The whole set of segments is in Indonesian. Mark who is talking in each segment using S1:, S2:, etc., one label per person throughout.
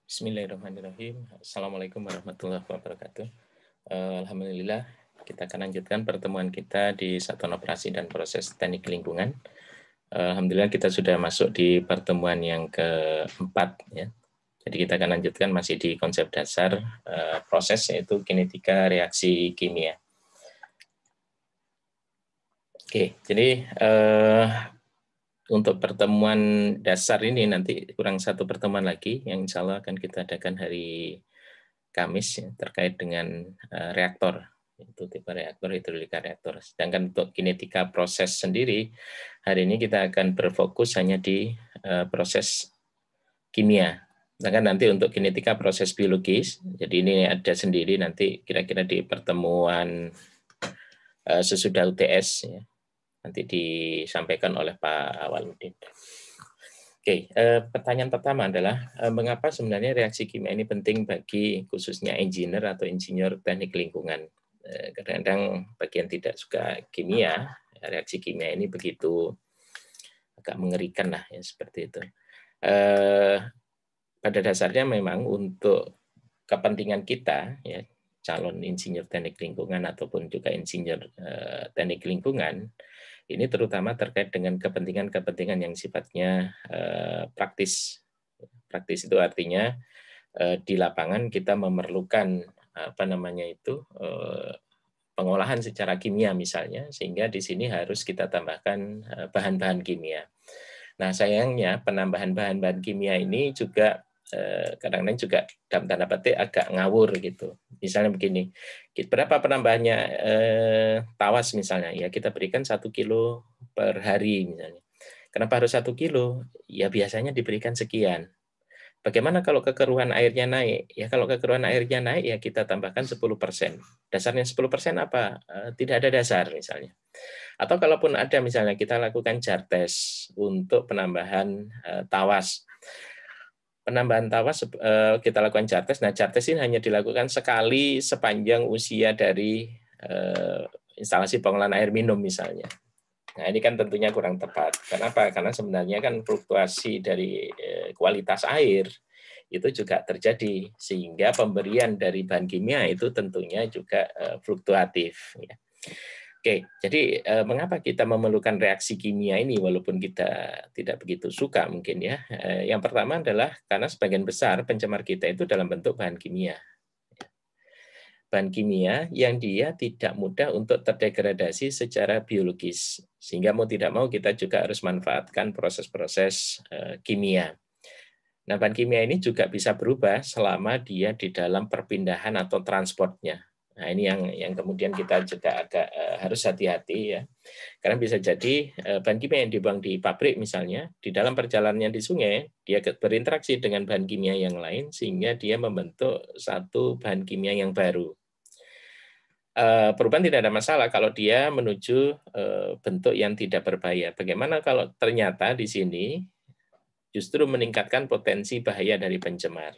S1: Bismillahirrahmanirrahim. Assalamualaikum warahmatullahi wabarakatuh. Alhamdulillah, kita akan lanjutkan pertemuan kita di Satuan Operasi dan Proses Teknik Lingkungan. Alhamdulillah kita sudah masuk di pertemuan yang keempat, ya. Jadi kita akan lanjutkan masih di konsep dasar proses, yaitu kinetika reaksi kimia. Oke, jadi untuk pertemuan dasar ini nanti kurang satu pertemuan lagi yang insya Allah akan kita adakan hari Kamis, ya, terkait dengan reaktor, itu tipe reaktor hidrolika reaktor. Sedangkan untuk kinetika proses sendiri, hari ini kita akan berfokus hanya di proses kimia. Sedangkan nanti untuk kinetika proses biologis, jadi ini ada sendiri nanti kira-kira di pertemuan sesudah UTS, ya, nanti disampaikan oleh Pak Awaludin. Oke, pertanyaan pertama adalah mengapa sebenarnya reaksi kimia ini penting bagi khususnya engineer atau insinyur teknik lingkungan. Kadang-kadang bagi yang tidak suka kimia, reaksi kimia ini begitu agak mengerikan lah, ya, seperti itu. Pada dasarnya memang untuk kepentingan kita, ya, calon insinyur teknik lingkungan ataupun juga insinyur teknik lingkungan, ini terutama terkait dengan kepentingan-kepentingan yang sifatnya praktis. Praktis itu artinya di lapangan kita memerlukan pengolahan secara kimia misalnya, sehingga di sini harus kita tambahkan bahan-bahan kimia. Nah, sayangnya penambahan bahan-bahan kimia ini juga kadang-kadang juga dalam tanda petik agak ngawur gitu. Misalnya begini, berapa penambahannya tawas misalnya, ya kita berikan 1 kilo per hari misalnya. Kenapa harus 1 kilo? Ya biasanya diberikan sekian. Bagaimana kalau kekeruhan airnya naik? Ya kalau kekeruhan airnya naik ya kita tambahkan 10%. Dasarnya 10% apa? Tidak ada dasar misalnya. Atau kalaupun ada misalnya kita lakukan jar tes untuk penambahan tawas. Penambahan tawas kita lakukan jar tes. Nah, jar tes ini hanya dilakukan sekali sepanjang usia dari instalasi pengolahan air minum misalnya. Nah, ini kan tentunya kurang tepat. Kenapa? Karena sebenarnya kan fluktuasi dari kualitas air itu juga terjadi, sehingga pemberian dari bahan kimia itu tentunya juga fluktuatif. Ya. Oke, jadi mengapa kita memerlukan reaksi kimia ini walaupun kita tidak begitu suka mungkin ya. Yang pertama adalah karena sebagian besar pencemar kita itu dalam bentuk bahan kimia. Bahan kimia yang dia tidak mudah untuk terdegradasi secara biologis. Sehingga mau tidak mau kita juga harus manfaatkan proses-proses kimia. Nah, bahan kimia ini juga bisa berubah selama dia di dalam perpindahan atau transportnya. Nah, ini yang kemudian kita juga agak harus hati-hati ya. Karena bisa jadi bahan kimia yang dibuang di pabrik misalnya, di dalam perjalanannya di sungai, dia berinteraksi dengan bahan kimia yang lain sehingga dia membentuk satu bahan kimia yang baru. Perubahan tidak ada masalah kalau dia menuju bentuk yang tidak berbahaya. Bagaimana kalau ternyata di sini justru meningkatkan potensi bahaya dari pencemar?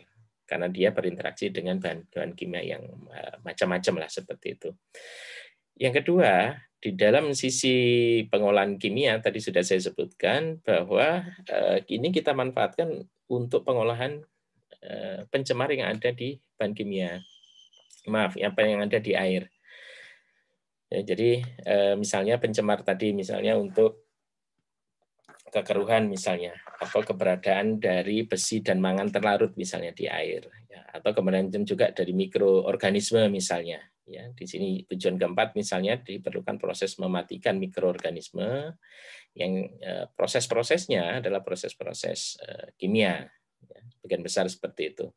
S1: Karena dia berinteraksi dengan bahan kimia yang macam-macam lah seperti itu. Yang kedua, di dalam sisi pengolahan kimia tadi sudah saya sebutkan bahwa ini kita manfaatkan untuk pengolahan pencemar yang ada di bahan kimia. Maaf, apa yang ada di air. Ya, jadi misalnya pencemar tadi misalnya untuk kekeruhan misalnya, atau keberadaan dari besi dan mangan terlarut misalnya di air, ya, atau kemudian juga dari mikroorganisme misalnya. Ya, di sini tujuan keempat misalnya diperlukan proses mematikan mikroorganisme yang proses-prosesnya adalah proses-proses kimia, ya, sebagian besar seperti itu.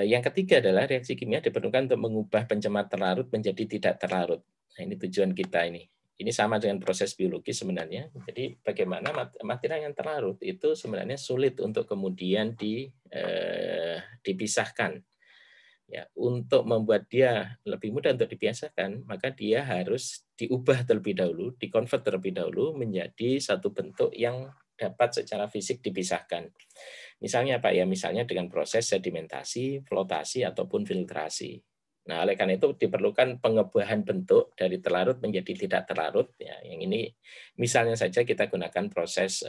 S1: Yang ketiga adalah reaksi kimia diperlukan untuk mengubah pencemar terlarut menjadi tidak terlarut. Nah, ini tujuan kita ini. Ini sama dengan proses biologi sebenarnya. Jadi bagaimana material yang terlarut itu sebenarnya sulit untuk kemudian dipisahkan. Ya, untuk membuat dia lebih mudah untuk dipisahkan, maka dia harus diubah terlebih dahulu, dikonvert terlebih dahulu menjadi satu bentuk yang dapat secara fisik dipisahkan. Misalnya apa ya? Misalnya dengan proses sedimentasi, flotasi ataupun filtrasi. Nah, oleh karena itu diperlukan pengubahan bentuk dari terlarut menjadi tidak terlarut. Ya, yang ini misalnya saja kita gunakan proses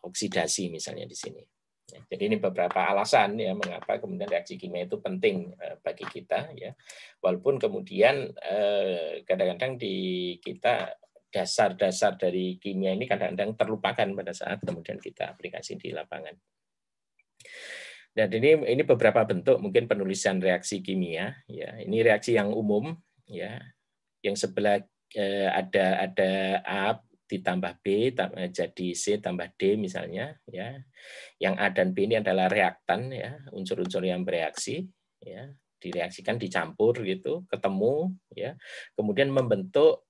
S1: oksidasi misalnya di sini. Ya, jadi ini beberapa alasan ya mengapa kemudian reaksi kimia itu penting bagi kita ya. Walaupun kemudian kadang-kadang di kita dasar-dasar dari kimia ini kadang-kadang terlupakan pada saat kemudian kita aplikasi di lapangan. Dan ini beberapa bentuk mungkin penulisan reaksi kimia ya. Ini reaksi yang umum ya. Yang sebelah ada A ditambah B jadi C tambah D misalnya ya. Yang A dan B ini adalah reaktan ya, unsur-unsur yang bereaksi ya, direaksikan dicampur gitu, ketemu ya. Kemudian membentuk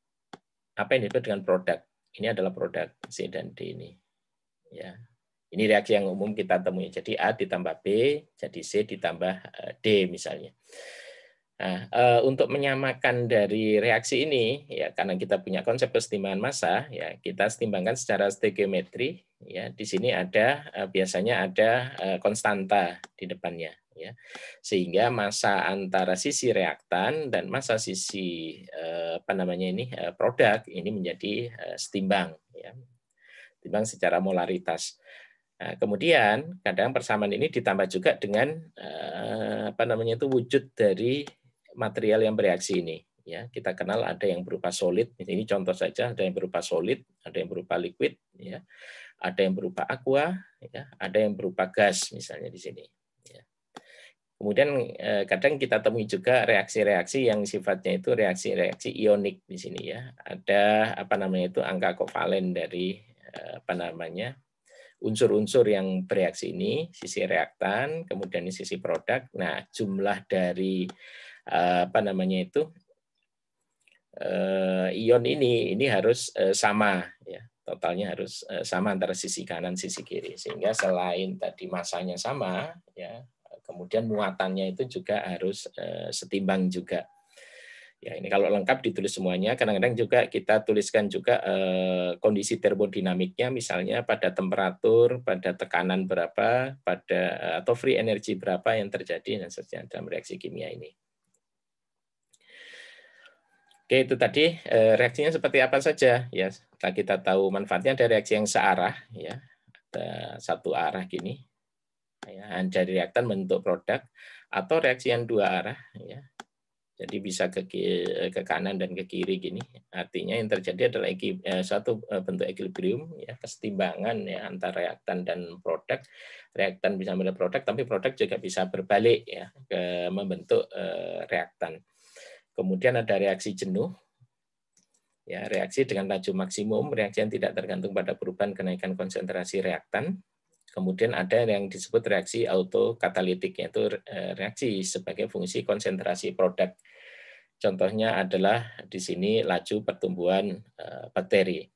S1: apa yang disebut dengan produk. Ini adalah produk C dan D ini. Ya. Ini reaksi yang umum kita temui. Jadi A ditambah B jadi C ditambah D misalnya. Nah, untuk menyamakan dari reaksi ini, ya karena kita punya konsep kesetimbangan massa, ya kita setimbangkan secara stoikiometri. Ya, di sini ada biasanya ada konstanta di depannya, ya, sehingga massa antara sisi reaktan dan massa sisi apa namanya ini produk ini menjadi setimbang, ya, setimbang secara molaritas. Nah, kemudian kadang persamaan ini ditambah juga dengan apa namanya itu wujud dari material yang bereaksi ini. Ya, kita kenal ada yang berupa solid. Ini contoh saja, ada yang berupa solid, ada yang berupa liquid, ya, ada yang berupa aqua, ya, ada yang berupa gas misalnya di sini. Ya. Kemudian kadang kita temui juga reaksi-reaksi yang sifatnya itu reaksi-reaksi ionik di sini ya. Ada apa namanya itu angka kovalen dari apa namanya unsur-unsur yang bereaksi ini, sisi reaktan, kemudian ini sisi produk. Nah, jumlah dari apa namanya itu ion ini harus sama ya, totalnya harus sama antara sisi kanan sisi kiri, sehingga selain tadi masanya sama ya, kemudian muatannya itu juga harus setimbang juga. Ya, ini kalau lengkap ditulis semuanya. Kadang-kadang juga kita tuliskan juga kondisi termodinamiknya, misalnya pada temperatur, pada tekanan berapa, pada atau free energy berapa yang terjadi dan seterusnya dalam reaksi kimia ini. Oke, itu tadi reaksinya seperti apa saja ya. Setelah kita tahu manfaatnya, ada reaksi yang searah ya, ada satu arah gini. Ya, dari reaktan membentuk produk, atau reaksi yang dua arah ya. Jadi bisa ke kanan dan ke kiri gini. Artinya yang terjadi adalah satu bentuk equilibrium ya, kesetimbangan ya antara reaktan dan produk. Reaktan bisa membentuk produk, tapi produk juga bisa berbalik ya ke membentuk reaktan. Kemudian ada reaksi jenuh. Ya, reaksi dengan laju maksimum, reaksi yang tidak tergantung pada perubahan kenaikan konsentrasi reaktan. Kemudian ada yang disebut reaksi autokatalitik, yaitu reaksi sebagai fungsi konsentrasi produk. Contohnya adalah di sini laju pertumbuhan bakteri.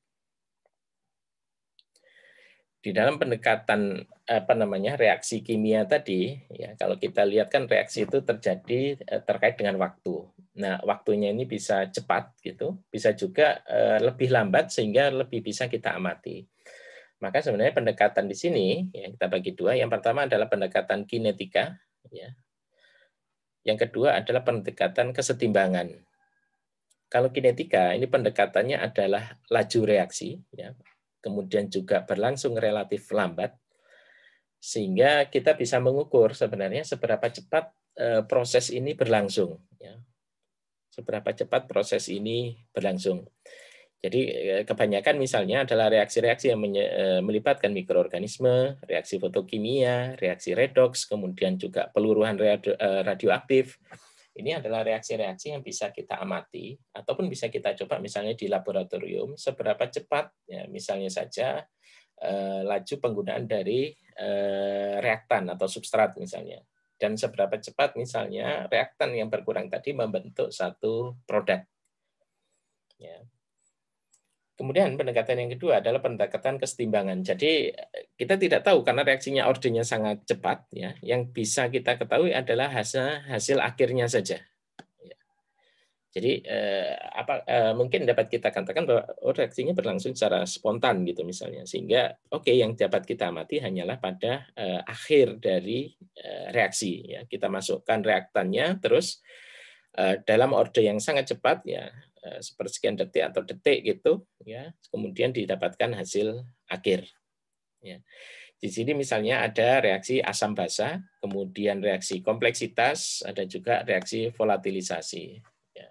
S1: Di dalam pendekatan apa namanya reaksi kimia tadi, ya kalau kita lihat kan reaksi itu terjadi terkait dengan waktu. Nah, waktunya ini bisa cepat gitu, bisa juga lebih lambat sehingga lebih bisa kita amati. Maka sebenarnya pendekatan di sini ya kita bagi dua. Yang pertama adalah pendekatan kinetika, ya. Yang kedua adalah pendekatan kesetimbangan. Kalau kinetika ini pendekatannya adalah laju reaksi, ya. Kemudian juga berlangsung relatif lambat, sehingga kita bisa mengukur sebenarnya seberapa cepat proses ini berlangsung, ya. Seberapa cepat proses ini berlangsung. Jadi kebanyakan misalnya adalah reaksi-reaksi yang melibatkan mikroorganisme, reaksi fotokimia, reaksi redoks, kemudian juga peluruhan radioaktif. Ini adalah reaksi-reaksi yang bisa kita amati ataupun bisa kita coba misalnya di laboratorium seberapa cepat ya, misalnya saja laju penggunaan dari reaktan atau substrat misalnya, dan seberapa cepat misalnya reaktan yang berkurang tadi membentuk satu produk. Ya. Kemudian pendekatan yang kedua adalah pendekatan kesetimbangan. Jadi kita tidak tahu karena reaksinya ordernya sangat cepat ya. Yang bisa kita ketahui adalah hasil akhirnya saja. Ya. Jadi mungkin dapat kita katakan bahwa reaksinya berlangsung secara spontan gitu misalnya. Sehingga yang dapat kita amati hanyalah pada akhir dari reaksi ya. Kita masukkan reaktannya terus dalam order yang sangat cepat ya, sepersekian detik atau detik gitu ya, kemudian didapatkan hasil akhir ya. Di sini misalnya ada reaksi asam basa, kemudian reaksi kompleksitas, ada juga reaksi volatilisasi. Ya.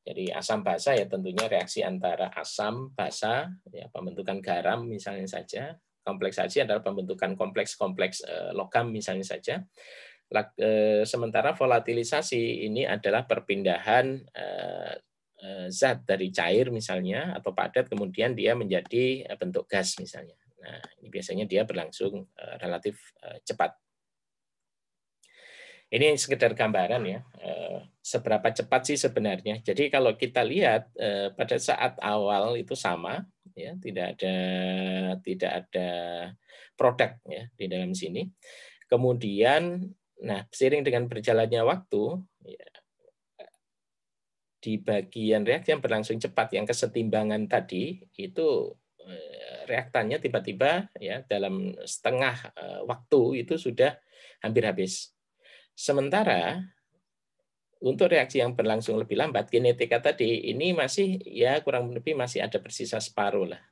S1: Jadi asam basa ya tentunya reaksi antara asam basa, ya, pembentukan garam misalnya saja. Kompleksasi adalah pembentukan kompleks-kompleks logam misalnya saja. Sementara volatilisasi ini adalah perpindahan zat dari cair misalnya atau padat kemudian dia menjadi bentuk gas misalnya. Nah, ini biasanya dia berlangsung relatif cepat. Ini sekedar gambaran ya, seberapa cepat sih sebenarnya. Jadi kalau kita lihat pada saat awal itu sama, ya tidak ada produk ya di dalam sini. Kemudian, nah seiring dengan berjalannya waktu, ya, di bagian reaksi yang berlangsung cepat, yang kesetimbangan tadi itu reaktannya tiba-tiba ya dalam setengah waktu itu sudah hampir habis. Sementara untuk reaksi yang berlangsung lebih lambat, kinetika tadi ini masih ya kurang lebih masih ada bersisa separuh lah.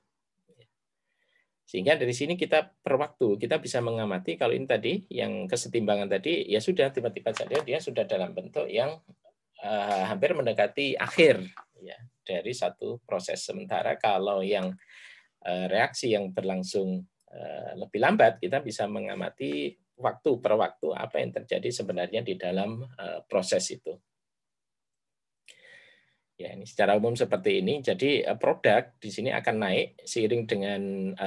S1: Sehingga dari sini kita per waktu kita bisa mengamati kalau ini tadi yang kesetimbangan tadi ya sudah tiba-tiba saja dia sudah dalam bentuk yang hampir mendekati akhir ya dari satu proses. Sementara kalau yang reaksi yang berlangsung lebih lambat kita bisa mengamati waktu per waktu apa yang terjadi sebenarnya di dalam proses itu. Ya, ini secara umum seperti ini. Jadi produk di sini akan naik seiring dengan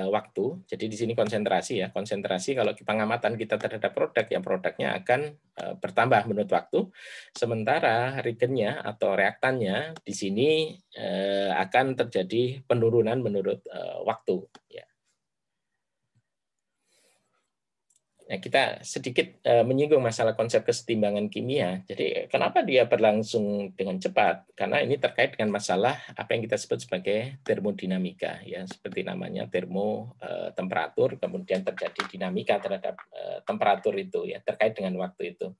S1: waktu. Jadi di sini konsentrasi ya. Konsentrasi kalau pengamatan kita terhadap produk, ya produknya akan bertambah menurut waktu. Sementara reagennya atau reaktannya di sini akan terjadi penurunan menurut waktu. Ya. Nah, kita sedikit menyinggung masalah konsep kesetimbangan kimia. Jadi, kenapa dia berlangsung dengan cepat? Karena ini terkait dengan masalah apa yang kita sebut sebagai termodinamika, ya, seperti namanya temperatur, kemudian terjadi dinamika terhadap temperatur itu, ya, terkait dengan waktu itu.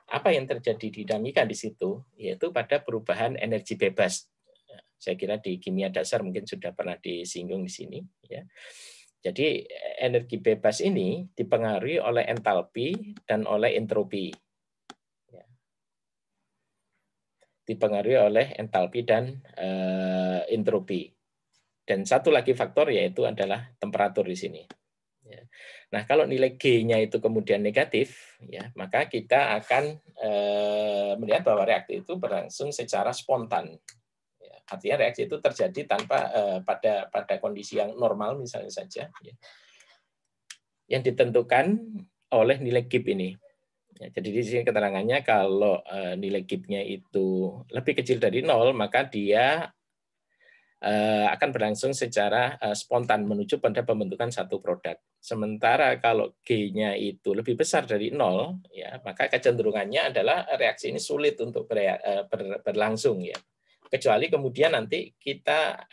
S1: Apa yang terjadi dinamika di situ? Yaitu pada perubahan energi bebas. Saya kira di kimia dasar mungkin sudah pernah disinggung di sini, ya. Jadi energi bebas ini dipengaruhi oleh entalpi dan oleh entropi. Dipengaruhi oleh entalpi dan entropi. Dan satu lagi faktor yaitu adalah temperatur di sini. Nah, kalau nilai G-nya itu kemudian negatif, ya, maka kita akan melihat bahwa reaksi itu berlangsung secara spontan. Artinya reaksi itu terjadi tanpa pada kondisi yang normal misalnya saja, ya, yang ditentukan oleh nilai Gibbs ini. Ya, jadi di sini keterangannya kalau nilai Gibbs-nya itu lebih kecil dari 0, maka dia akan berlangsung secara spontan menuju pada pembentukan satu produk. Sementara kalau G-nya itu lebih besar dari 0, ya, maka kecenderungannya adalah reaksi ini sulit untuk berlangsung, ya. Kecuali kemudian nanti kita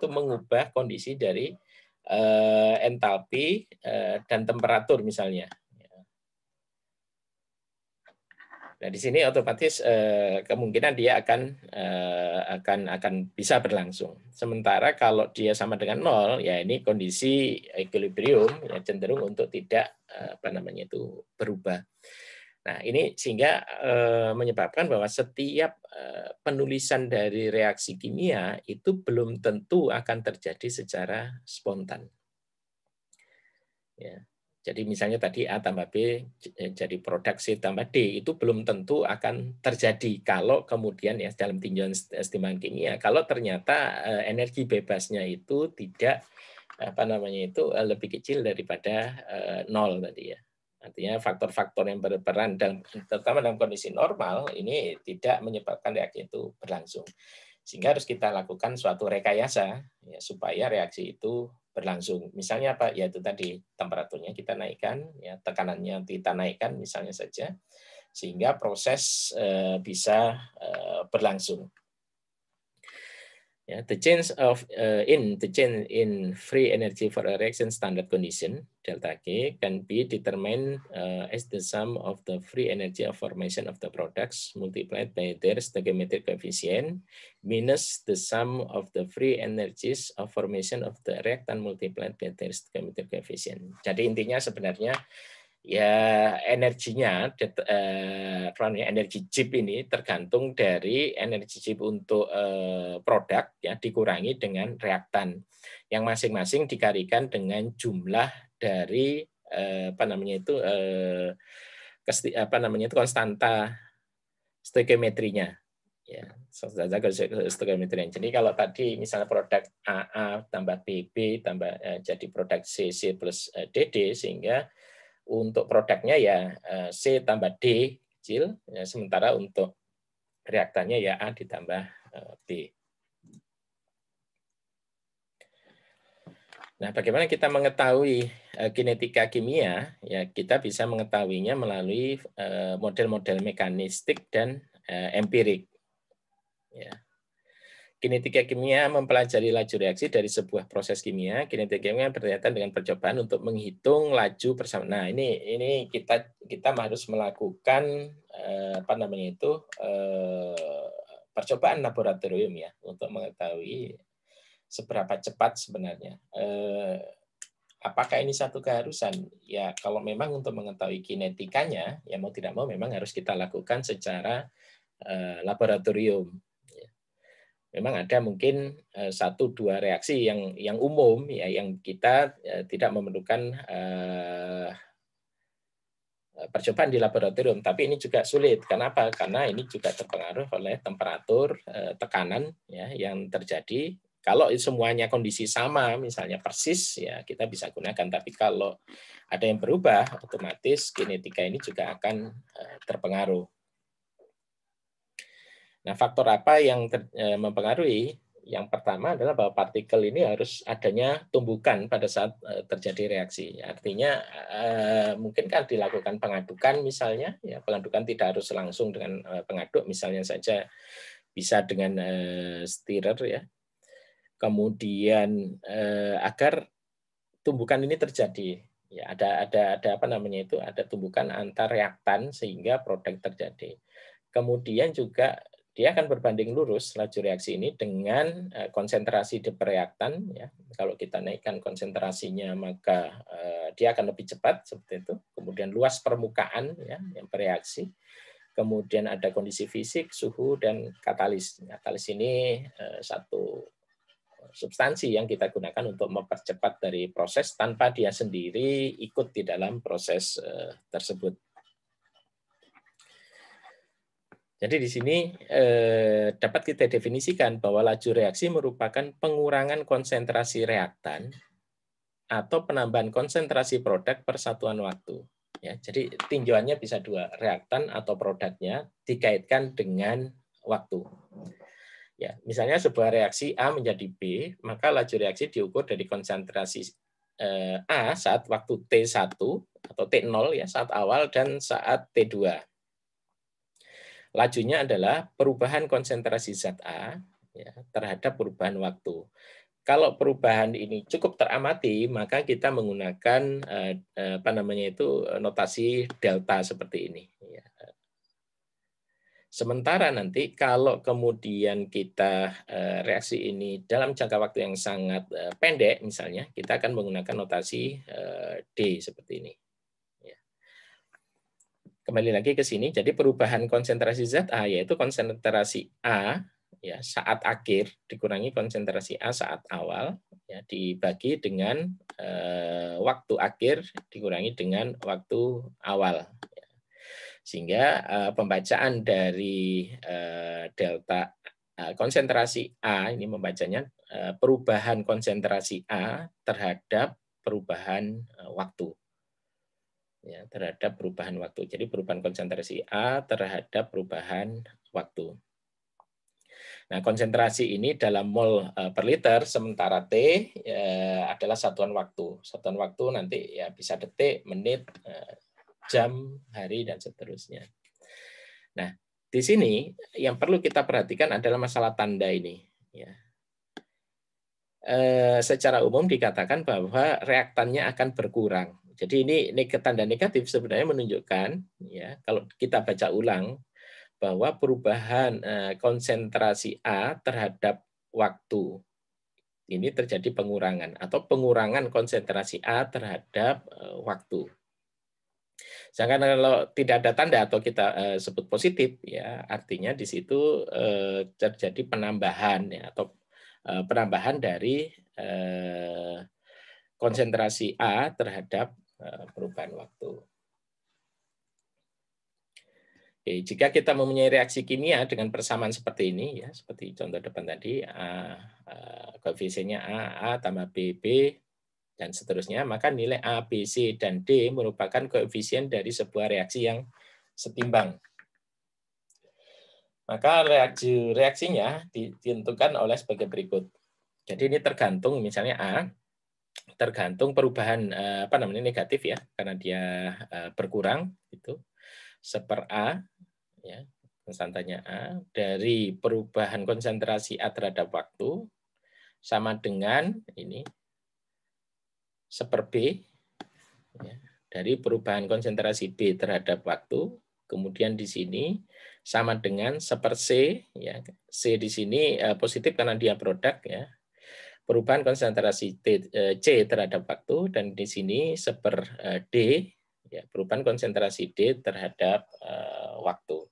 S1: mengubah kondisi dari entalpi dan temperatur misalnya. Nah, di sini otomatis kemungkinan dia akan bisa berlangsung. Sementara kalau dia sama dengan 0, ya ini kondisi equilibrium, ya cenderung untuk tidak berubah. Nah, ini sehingga menyebabkan bahwa setiap penulisan dari reaksi kimia itu belum tentu akan terjadi secara spontan. Ya. Jadi misalnya tadi A tambah B jadi produk C tambah D itu belum tentu akan terjadi kalau kemudian ya dalam tinjauan kesetimbangan kimia kalau ternyata energi bebasnya itu tidak lebih kecil daripada 0 tadi ya. Artinya faktor-faktor yang berperan terutama dalam kondisi normal ini tidak menyebabkan reaksi itu berlangsung. Sehingga harus kita lakukan suatu rekayasa ya, supaya reaksi itu berlangsung. Misalnya apa? Yaitu tadi temperaturnya kita naikkan, ya, tekanannya kita naikkan misalnya saja, sehingga proses bisa berlangsung. Ya, the change in free energy for a reaction standard condition delta G can be determined as the sum of the free energy of formation of the products multiplied by their stoichiometric coefficient minus the sum of the free energies of formation of the reactant multiplied by their stoichiometric coefficient. Jadi intinya sebenarnya ya energinya, energi chip ini tergantung dari energi chip untuk produk ya dikurangi dengan reaktan yang masing-masing dikalikan dengan jumlah dari konstanta stoikiometrinya ya, stoikiometrinya. Jadi kalau tadi misalnya produk AA tambah BB tambah jadi produk CC plus DD, sehingga untuk produknya ya C tambah D kecil, ya, sementara untuk reaktannya ya A ditambah B. Nah, bagaimana kita mengetahui kinetika kimia? Ya, kita bisa mengetahuinya melalui model-model mekanistik dan empirik. Ya. Kinetika kimia mempelajari laju reaksi dari sebuah proses kimia. Kinetika kimia berkaitan dengan percobaan untuk menghitung laju persamaan. Nah, ini kita harus melakukan percobaan laboratorium ya untuk mengetahui seberapa cepat sebenarnya. Apakah ini satu keharusan? Ya, kalau memang untuk mengetahui kinetikanya, ya mau tidak mau memang harus kita lakukan secara laboratorium. Memang ada mungkin 1-2 reaksi yang umum ya yang kita tidak memerlukan percobaan di laboratorium, tapi ini juga sulit. Kenapa? Karena ini juga terpengaruh oleh temperatur, tekanan ya yang terjadi. Kalau semuanya kondisi sama, misalnya persis, ya kita bisa gunakan. Tapi kalau ada yang berubah, otomatis kinetika ini juga akan terpengaruh. Nah, faktor apa yang mempengaruhi? Yang pertama adalah bahwa partikel ini harus adanya tumbukan pada saat terjadi reaksi. Artinya mungkin kan dilakukan pengadukan misalnya, ya pengadukan tidak harus langsung dengan pengaduk, misalnya saja bisa dengan stirrer ya. Kemudian agar tumbukan ini terjadi, ya ada ada tumbukan antar reaktan sehingga produk terjadi. Kemudian juga dia akan berbanding lurus laju reaksi ini dengan konsentrasi di reaktan ya. Kalau kita naikkan konsentrasinya maka dia akan lebih cepat seperti itu. Kemudian luas permukaan ya yang bereaksi. Kemudian ada kondisi fisik, suhu dan katalis. Katalis ini satu substansi yang kita gunakan untuk mempercepat dari proses tanpa dia sendiri ikut di dalam proses tersebut. Jadi di sini dapat kita definisikan bahwa laju reaksi merupakan pengurangan konsentrasi reaktan atau penambahan konsentrasi produk per satuan waktu. Ya, jadi tinjauannya bisa 2, reaktan atau produknya dikaitkan dengan waktu. Ya, misalnya sebuah reaksi A menjadi B, maka laju reaksi diukur dari konsentrasi A saat waktu T1 atau T0 ya saat awal dan saat T2. Lajunya adalah perubahan konsentrasi ZA ya, terhadap perubahan waktu. Kalau perubahan ini cukup teramati, maka kita menggunakan notasi delta seperti ini. Ya. Sementara nanti kalau kemudian kita reaksi ini dalam jangka waktu yang sangat pendek, misalnya kita akan menggunakan notasi D seperti ini. Kembali lagi ke sini, jadi perubahan konsentrasi ZA yaitu konsentrasi A ya saat akhir dikurangi konsentrasi A saat awal ya dibagi dengan waktu akhir dikurangi dengan waktu awal. Ya. Sehingga pembacaan dari delta konsentrasi A ini membacanya perubahan konsentrasi A terhadap perubahan waktu. Ya, terhadap perubahan waktu. Jadi perubahan konsentrasi A terhadap perubahan waktu. Nah, konsentrasi ini dalam mol per liter, sementara T adalah satuan waktu. Satuan waktu nanti ya bisa detik, menit, jam, hari, dan seterusnya. Nah, di sini yang perlu kita perhatikan adalah masalah tanda ini. Ya. secara umum dikatakan bahwa reaktannya akan berkurang. Jadi ini tanda negatif sebenarnya menunjukkan ya kalau kita baca ulang bahwa perubahan konsentrasi A terhadap waktu ini terjadi pengurangan atau pengurangan konsentrasi A terhadap waktu. Sedangkan kalau tidak ada tanda atau kita sebut positif ya artinya di situ terjadi penambahan ya atau penambahan dari konsentrasi A terhadap perubahan waktu. Oke, jika kita mempunyai reaksi kimia dengan persamaan seperti ini ya, seperti contoh depan tadi koefisiennya A tambah B, B dan seterusnya, maka nilai A, B, C dan D merupakan koefisien dari sebuah reaksi yang setimbang. Maka reaksinya ditentukan oleh sebagai berikut. Jadi ini tergantung misalnya A, tergantung perubahan negatif ya, karena dia berkurang itu seper A ya, konstantanya A dari perubahan konsentrasi A terhadap waktu sama dengan ini seper B ya, dari perubahan konsentrasi B terhadap waktu. Kemudian di sini sama dengan seper C, ya. C di sini positif karena dia produk, ya. Perubahan konsentrasi C terhadap waktu, dan di sini seper D, ya, perubahan konsentrasi D terhadap waktu.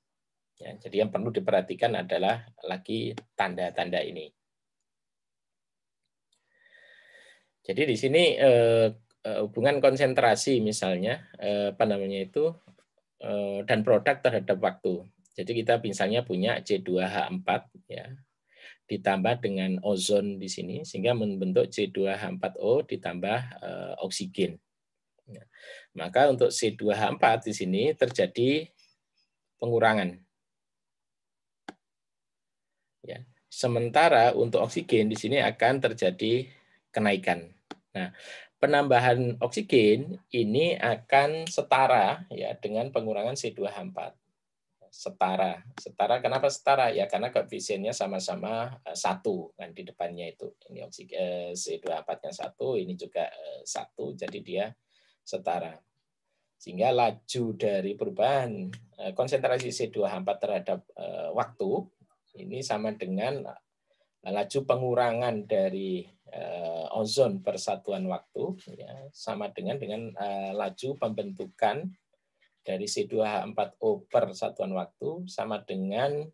S1: Ya, jadi yang perlu diperhatikan adalah lagi tanda-tanda ini. Jadi di sini hubungan konsentrasi misalnya dan produk terhadap waktu. Jadi kita misalnya punya C2H4 ya, ditambah dengan ozon di sini sehingga membentuk C2H4O ditambah oksigen. Ya. Maka untuk C2H4 di sini terjadi pengurangan. Ya. Sementara untuk oksigen di sini akan terjadi kenaikan. Nah, penambahan oksigen ini akan setara ya dengan pengurangan C2H4. Setara kenapa setara ya karena koefisiennya sama-sama 1 kan di depannya itu. Ini oksigen C2H4-nya 1, ini juga 1, jadi dia setara. Sehingga laju dari perubahan konsentrasi C2H4 terhadap waktu ini sama dengan laju pengurangan dari ozon per satuan waktu ya, sama dengan laju pembentukan dari C2H4O per satuan waktu sama dengan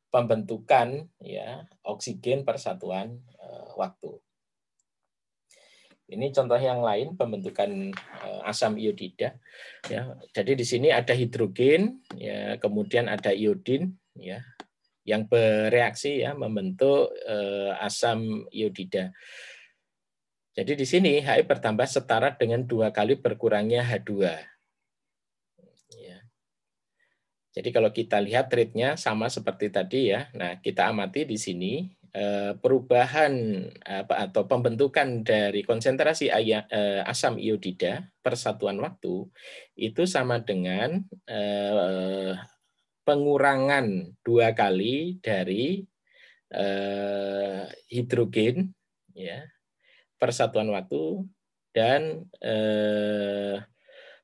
S1: pembentukan ya oksigen per satuan waktu. Ini contoh yang lain pembentukan asam iodida ya. Jadi di sini ada hidrogen ya, kemudian ada iodin ya yang bereaksi ya membentuk asam iodida. Jadi di sini He bertambah setara dengan 2 kali berkurangnya H2. Ya. Jadi kalau kita lihat rate-nya sama seperti tadi ya. Nah, kita amati di sini perubahan atau pembentukan dari konsentrasi asam iodida per satuan waktu itu sama dengan pengurangan 2 kali dari hidrogen ya per satuan waktu dan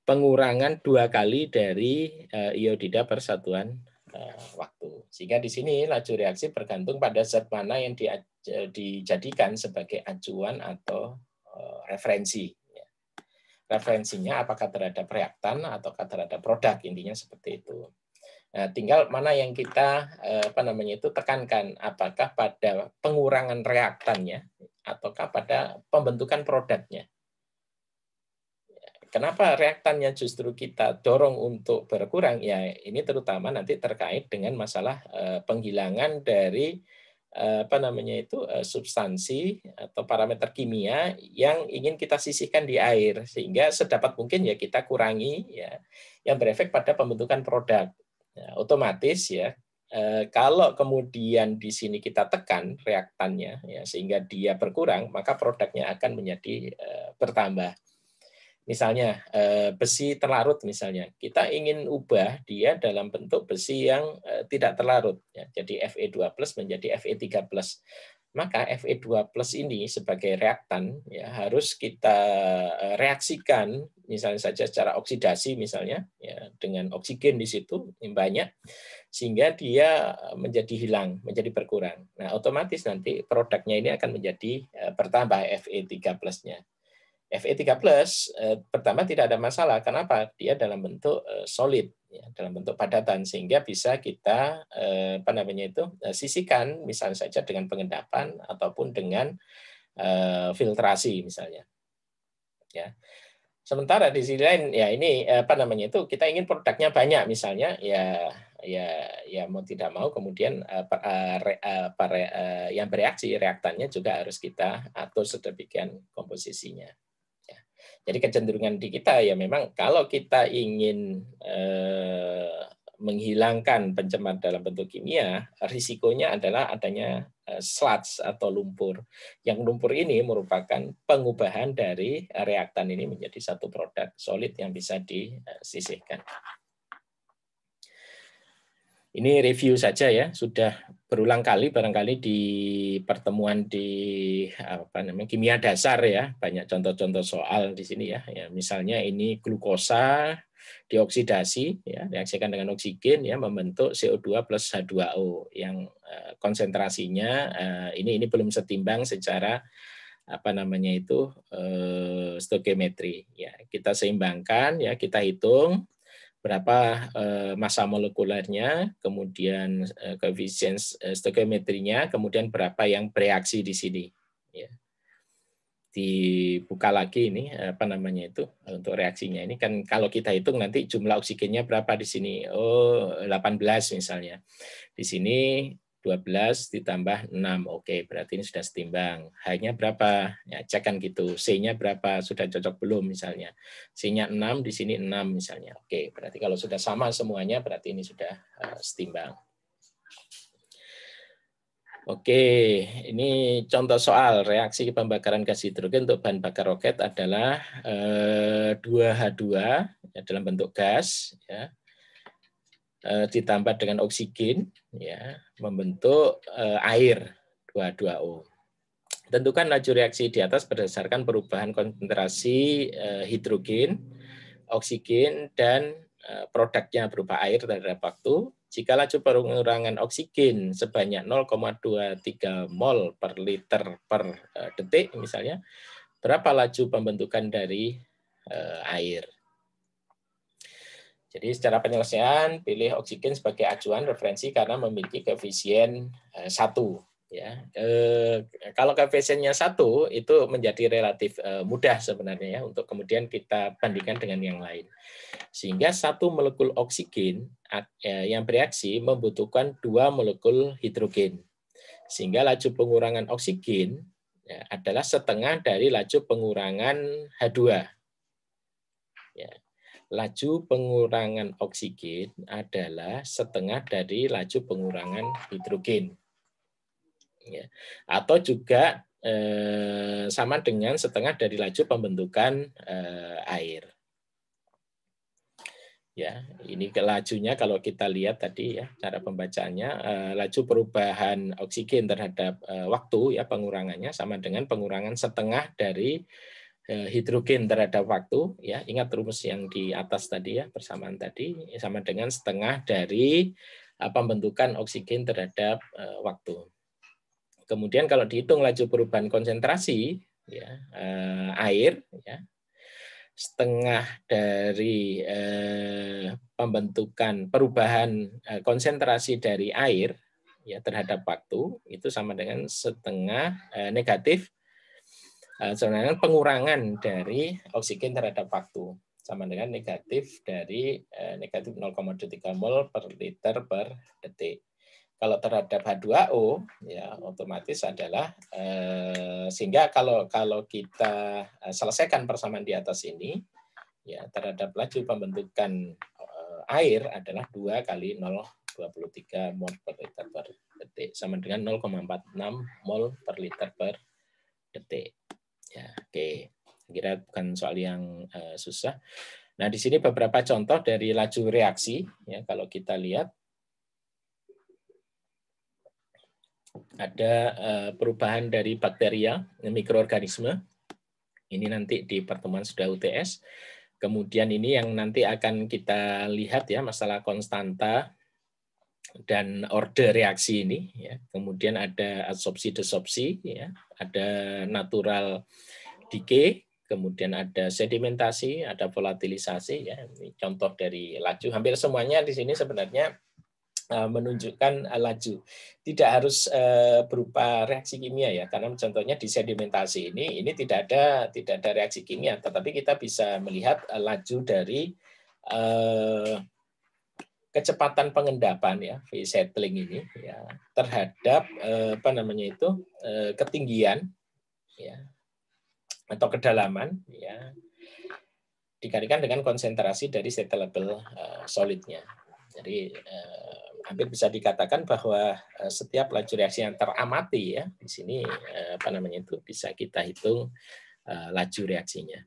S1: pengurangan 2 kali dari iodida per satuan waktu. Sehingga di sini laju reaksi bergantung pada zat mana yang dijadikan sebagai acuan atau referensi. Referensinya apakah terhadap reaktan atau terhadap produk, intinya seperti itu. Nah, tinggal mana yang kita tekankan, apakah pada pengurangan reaktannya ataukah pada pembentukan produknya. Kenapa reaktannya justru kita dorong untuk berkurang? Ya, ini terutama nanti terkait dengan masalah penghilangan dari substansi atau parameter kimia yang ingin kita sisihkan di air, sehingga sedapat mungkin ya kita kurangi ya yang berefek pada pembentukan produk. Ya, otomatis ya kalau kemudian di sini kita tekan reaktannya ya sehingga dia berkurang, maka produknya akan menjadi bertambah. Misalnya besi terlarut misalnya, kita ingin ubah dia dalam bentuk besi yang tidak terlarut ya. Jadi Fe2+ menjadi Fe3+. maka Fe2+ ini sebagai reaktan ya harus kita reaksikan misalnya saja secara oksidasi misalnya ya dengan oksigen di situ yang banyak sehingga dia menjadi hilang, menjadi berkurang. Nah, otomatis nanti produknya ini akan menjadi bertambah Fe3+-nya. Fe3+ pertama tidak ada masalah. Kenapa? Dia dalam bentuk solid, ya, dalam bentuk padatan, sehingga bisa kita sisihkan, misalnya saja dengan pengendapan ataupun dengan filtrasi misalnya. Ya. Sementara di sisi lain, ya ini kita ingin produknya banyak misalnya, ya mau tidak mau kemudian yang bereaksi reaktannya juga harus kita atur sedemikian komposisinya. Jadi kecenderungan di kita ya memang kalau kita ingin menghilangkan pencemar dalam bentuk kimia, risikonya adalah adanya sludge atau lumpur. Yang lumpur ini merupakan pengubahan dari reaktan ini menjadi satu produk solid yang bisa disisihkan. Ini review saja ya, sudah berulang kali barangkali di pertemuan di kimia dasar ya, banyak contoh-contoh soal di sini ya. Ya misalnya ini glukosa dioksidasi ya, reaksikan dengan oksigen ya membentuk CO2 plus H2O yang konsentrasinya ini belum setimbang secara stoichiometry ya. Kita seimbangkan ya, kita hitung berapa massa molekulernya, kemudian koefisien stoikiometrinya, kemudian berapa yang bereaksi di sini. Ya. Dibuka lagi ini untuk reaksinya. Ini kan kalau kita hitung nanti jumlah oksigennya berapa di sini? 18 misalnya. Di sini 12 ditambah 6. Oke, berarti ini sudah setimbang. H-nya berapa? Ya, cek kan gitu. C-nya berapa? Sudah cocok belum misalnya. C-nya 6, di sini 6 misalnya. Oke, berarti kalau sudah sama semuanya berarti ini sudah setimbang. Oke, ini contoh soal reaksi pembakaran gas hidrogen untuk bahan bakar roket adalah 2H2 ya, dalam bentuk gas ya, ditambah dengan oksigen ya, membentuk air 2H2O. Tentukan laju reaksi di atas berdasarkan perubahan konsentrasi hidrogen, oksigen, dan produknya berupa air terhadap waktu. Jika laju pengurangan oksigen sebanyak 0,23 mol per liter per detik misalnya, berapa laju pembentukan dari air? Jadi secara penyelesaian pilih oksigen sebagai acuan referensi karena memiliki koefisien 1. Ya, kalau koefisiennya 1 itu menjadi relatif mudah sebenarnya ya untuk kemudian kita bandingkan dengan yang lain. Sehingga 1 molekul oksigen yang bereaksi membutuhkan 2 molekul hidrogen. Sehingga laju pengurangan oksigen ya, adalah setengah dari laju pengurangan H2. Ya. Laju pengurangan oksigen adalah setengah dari laju pengurangan hidrogen. Ya. Atau juga sama dengan setengah dari laju pembentukan air. Ya, ini lajunya kalau kita lihat tadi ya cara pembacaannya laju perubahan oksigen terhadap waktu ya pengurangannya sama dengan pengurangan setengah dari hidrogen terhadap waktu ya. Ingat rumus yang di atas tadi ya, persamaan tadi sama dengan setengah dari pembentukan oksigen terhadap waktu. Kemudian kalau dihitung laju perubahan konsentrasi ya, air ya, setengah dari pembentukan perubahan konsentrasi dari air ya terhadap waktu itu sama dengan setengah negatif sama dengan pengurangan dari oksigen terhadap waktu sama dengan negatif dari negatif 0,23 mol per liter per detik. Kalau terhadap H2O ya otomatis adalah sehingga kalau kita selesaikan persamaan di atas ini ya terhadap laju pembentukan air adalah 2 kali 0,23 mol per liter per detik sama dengan 0,46 mol per liter per detik. Ya, oke. Kira bukan soal yang susah. Nah, di sini beberapa contoh dari laju reaksi ya kalau kita lihat ada perubahan dari bakteria, mikroorganisme. Ini nanti di pertemuan sudah UTS. Kemudian ini yang nanti akan kita lihat ya, masalah konstanta dan order reaksi ini. Ya. Kemudian ada adsorpsi-desorpsi, ya. Ada natural decay, kemudian ada sedimentasi, ada volatilisasi. Ya. Ini contoh dari laju. Hampir semuanya di sini sebenarnya menunjukkan laju. Tidak harus berupa reaksi kimia ya, karena contohnya di sedimentasi ini tidak ada reaksi kimia, tetapi kita bisa melihat laju dari kecepatan pengendapan ya, phase settling ini ya, terhadap ketinggian ya atau kedalaman ya, dikalikan dengan konsentrasi dari settleable solidnya. Jadi hampir bisa dikatakan bahwa setiap laju reaksi yang teramati ya di sini bisa kita hitung laju reaksinya.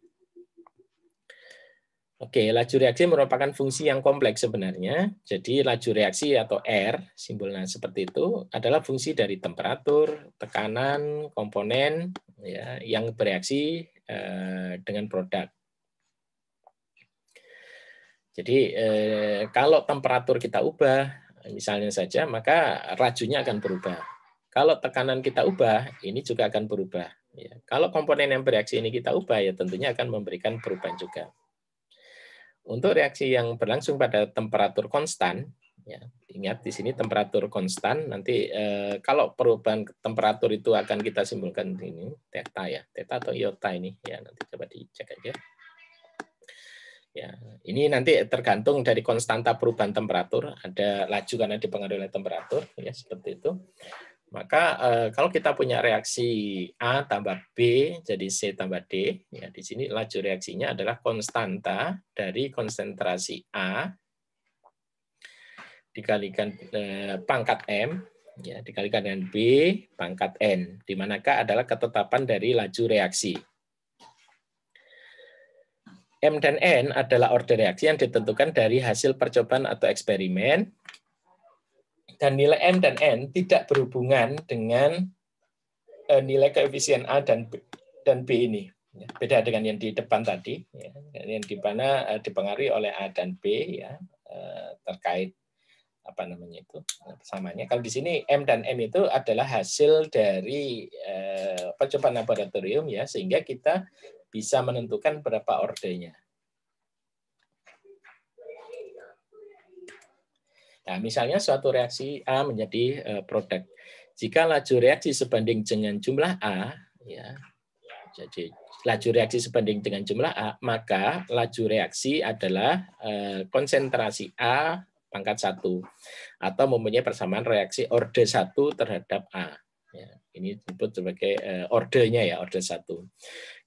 S1: Oke, laju reaksi merupakan fungsi yang kompleks sebenarnya. Jadi laju reaksi atau R, simbolnya seperti itu, adalah fungsi dari temperatur, tekanan, komponen ya, yang bereaksi dengan produk. Jadi kalau temperatur kita ubah, misalnya saja, maka lajunya akan berubah. Kalau tekanan kita ubah, ini juga akan berubah. Ya. Kalau komponen yang bereaksi ini kita ubah, ya tentunya akan memberikan perubahan juga. Untuk reaksi yang berlangsung pada temperatur konstan, ya, ingat di sini temperatur konstan, nanti kalau perubahan temperatur itu akan kita simbolkan ini, theta ya, theta atau iota ini, ya nanti coba dicek aja. Ya, ini nanti tergantung dari konstanta perubahan temperatur, ada laju karena dipengaruhi oleh temperatur, ya seperti itu. Maka kalau kita punya reaksi A tambah B jadi C tambah D, ya di sini laju reaksinya adalah konstanta dari konsentrasi A dikalikan pangkat M, ya dikalikan dengan B pangkat N, di manakah adalah ketetapan dari laju reaksi. M dan N adalah order reaksi yang ditentukan dari hasil percobaan atau eksperimen. Dan nilai M dan N tidak berhubungan dengan nilai koefisien A dan B ini. Beda dengan yang di depan tadi, ya, yang di mana dipengaruhi oleh A dan B ya, terkait persamanya. Kalau di sini M dan M itu adalah hasil dari percobaan laboratorium ya, sehingga kita bisa menentukan berapa ordernya. Nah, misalnya suatu reaksi A menjadi produk. Jika laju reaksi sebanding dengan jumlah A, ya, jadi laju reaksi sebanding dengan jumlah A, maka laju reaksi adalah konsentrasi A pangkat 1 atau mempunyai persamaan reaksi order 1 terhadap A. Ya, ini disebut sebagai ordernya ya, order 1.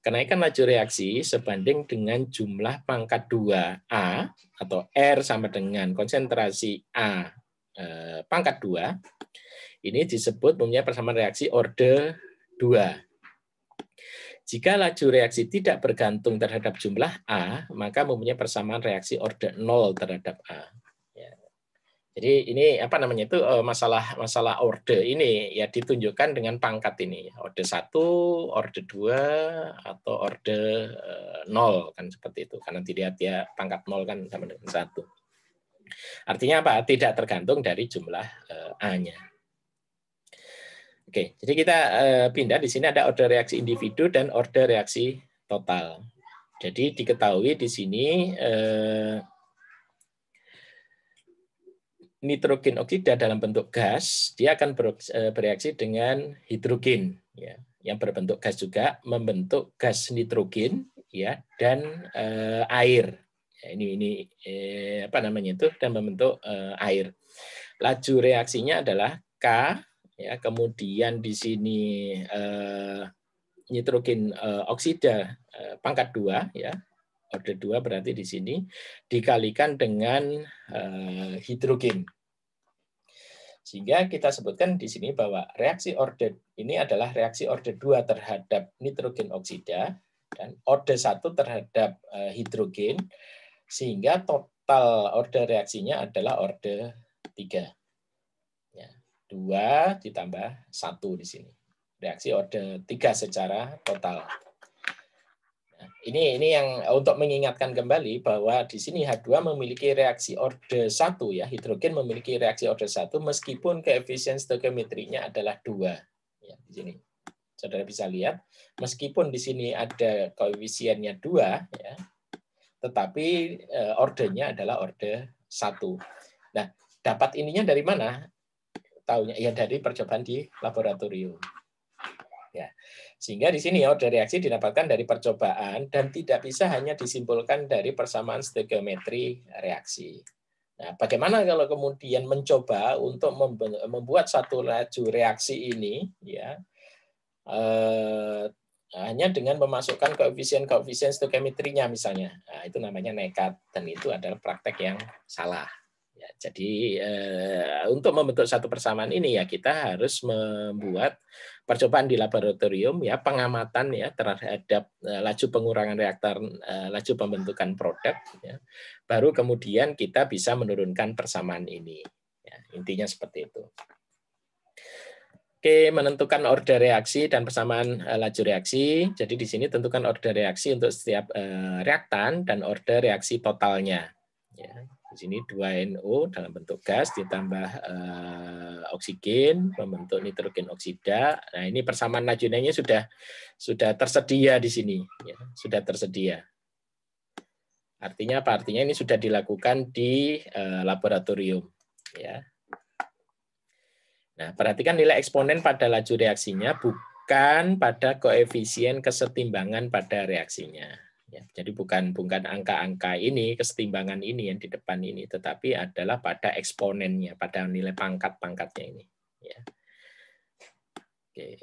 S1: Kenaikan laju reaksi sebanding dengan jumlah pangkat 2A atau R sama dengan konsentrasi A pangkat 2, ini disebut mempunyai persamaan reaksi order 2. Jika laju reaksi tidak bergantung terhadap jumlah A, maka mempunyai persamaan reaksi order 0 terhadap A. Ya. Jadi ini masalah order ini ya ditunjukkan dengan pangkat ini, order 1, order 2 atau order 0 kan seperti itu, karena dilihat ya pangkat 0 kan sama dengan 1. Artinya apa? Tidak tergantung dari jumlah A-nya. Oke, jadi kita pindah di sini ada order reaksi individu dan order reaksi total. Jadi diketahui di sini nitrogen oksida dalam bentuk gas, dia akan bereaksi dengan hidrogen, ya, yang berbentuk gas juga, membentuk gas nitrogen, ya, dan air. Ya, ini dan membentuk air. Laju reaksinya adalah K, ya, kemudian di sini nitrogen oksida pangkat 2, ya. Order 2 berarti di sini dikalikan dengan hidrogen. Sehingga kita sebutkan di sini bahwa reaksi order ini adalah reaksi order 2 terhadap nitrogen oksida dan order 1 terhadap hidrogen, sehingga total order reaksinya adalah order 3. Ya. 2 ditambah 1 di sini. Reaksi orde 3 secara total. Nah, ini yang untuk mengingatkan kembali bahwa di sini H2 memiliki reaksi orde 1 ya, hidrogen memiliki reaksi orde 1 meskipun koefisien stoikiometrinya adalah 2. Ya, di sini. Saudara bisa lihat, meskipun di sini ada koefisiennya 2 ya, tetapi ordenya adalah orde 1. Nah, dapat ininya dari mana? Taunya ya dari percobaan di laboratorium. Ya. Sehingga di sini orde reaksi didapatkan dari percobaan dan tidak bisa hanya disimpulkan dari persamaan stoikiometri reaksi. Nah, bagaimana kalau kemudian mencoba untuk membuat satu laju reaksi ini ya hanya dengan memasukkan koefisien stoikiometrinya misalnya. Nah, itu namanya nekat dan itu adalah praktek yang salah. Ya, jadi untuk membentuk satu persamaan ini ya kita harus membuat percobaan di laboratorium ya pengamatan ya terhadap laju pengurangan reaktor, laju pembentukan produk ya. Baru kemudian kita bisa menurunkan persamaan ini. Ya, intinya seperti itu. Oke, menentukan orde reaksi dan persamaan laju reaksi. Jadi di sini tentukan orde reaksi untuk setiap reaktan dan orde reaksi totalnya. Ya. Di sini 2NO dalam bentuk gas ditambah oksigen membentuk nitrogen oksida. Nah, ini persamaan laju nilainya sudah tersedia di sini, ya, sudah tersedia. Artinya apa? Artinya ini sudah dilakukan di laboratorium, ya. Nah, perhatikan nilai eksponen pada laju reaksinya bukan pada koefisien kesetimbangan pada reaksinya. Ya, jadi bukan angka-angka ini, kesetimbangan ini yang di depan ini, tetapi adalah pada eksponennya, pada nilai pangkat-pangkatnya ini. Ya. Oke.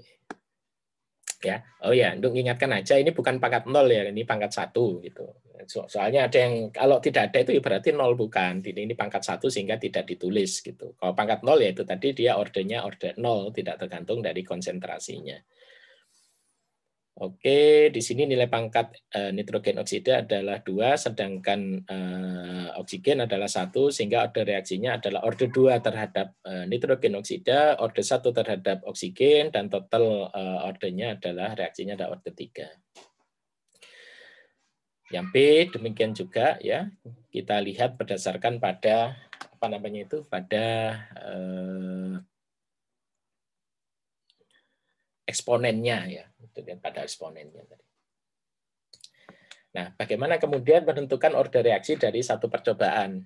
S1: Ya, oh ya, untuk mengingatkan aja ini bukan pangkat 0 ya, ini pangkat 1 gitu. Soalnya ada yang kalau tidak ada itu berarti 0 bukan. Ini pangkat 1 sehingga tidak ditulis gitu. Kalau pangkat 0 ya itu tadi dia ordenya orde 0, tidak tergantung dari konsentrasinya. Oke, di sini nilai pangkat nitrogen oksida adalah 2, sedangkan oksigen adalah 1, sehingga orde reaksinya adalah orde 2 terhadap nitrogen oksida, orde 1 terhadap oksigen, dan total ordenya adalah reaksinya adalah orde 3. Yang B demikian juga ya, kita lihat berdasarkan pada apa namanya itu, pada eksponennya ya, pada eksponennya tadi. Nah, bagaimana kemudian menentukan orde reaksi dari satu percobaan?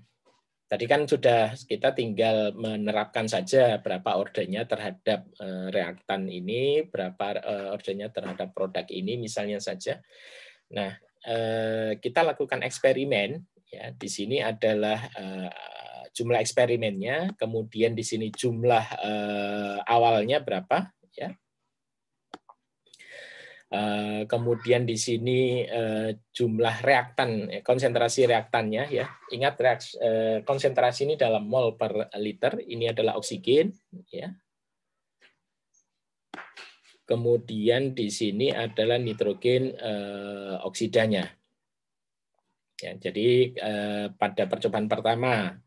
S1: Tadi kan sudah kita tinggal menerapkan saja berapa ordenya terhadap reaktan ini, berapa ordenya terhadap produk ini misalnya saja. Nah, kita lakukan eksperimen ya. Di sini adalah jumlah eksperimennya, kemudian di sini jumlah awalnya berapa ya. Kemudian di sini jumlah reaktan, konsentrasi reaktannya ya. Ingat konsentrasi ini dalam mol per liter, ini adalah oksigen ya. Kemudian di sini adalah nitrogen oksidanya. Ya, jadi pada percobaan pertama